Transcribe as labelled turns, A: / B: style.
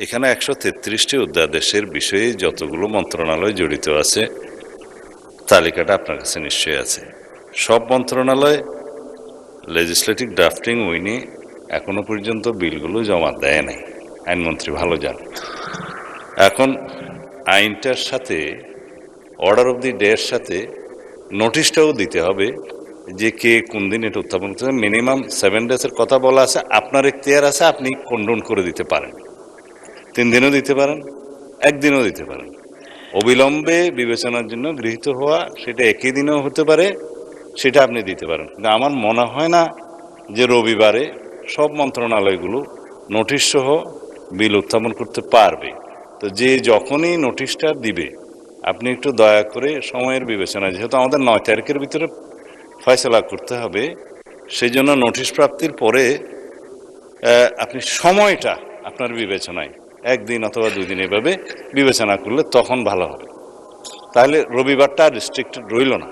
A: এখানে 133টি অধ্যাদেশের বিষয়ে যতগুলো মন্ত্রণালয় জড়িত আছে তালিকাটা আপনার কাছে নিশ্চয়ই আছে। সব মন্ত্রণালয় লেজিসলেটিভ ড্রাফটিং উইনে এখনো পর্যন্ত বিলগুলো জমা দেয় নাই, আইনমন্ত্রী ভালো জানেন। এখন আইনটার সাথে অর্ডার অফ দি ডে এর সাথে নোটিশটাও দিতে হবে যে কে কোন দিন এটা উত্থাপন করতে। মিনিমাম 7 ডেজের কথা বলা আছে। আপনার এখতিয়ার আছে, আপনি কন্ডোন করে দিতে পারেন, 3 দিনও দিতে পারেন, 1 দিনও দিতে পারেন। অবিলম্বে বিবেচনার জন্য গৃহীত হওয়া সেটা একই দিনেও হতে পারে, সেটা আপনি দিতে পারেন। কিন্তু আমার মনে হয় না যে রবিবারে সব মন্ত্রণালয়গুলো নোটিশ সহ বিল উত্থাপন করতে পারবে। তো যে যখনই নোটিশটা দিবে আপনি একটু দয়া করে সময়ের বিবেচনা, যেহেতু আমাদের 9 তারিখের ভিতরে ফয়সালা করতে হবে, সেই জন্য নোটিশ প্রাপ্তির পরে আপনি সময়টা আপনার বিবেচনায় 1 দিন অথবা 2 দিন এভাবে বিবেচনা করলে তখন ভালো হবে। তাহলে রবিবারটা রেস্ট্রিক্টেড রইল না।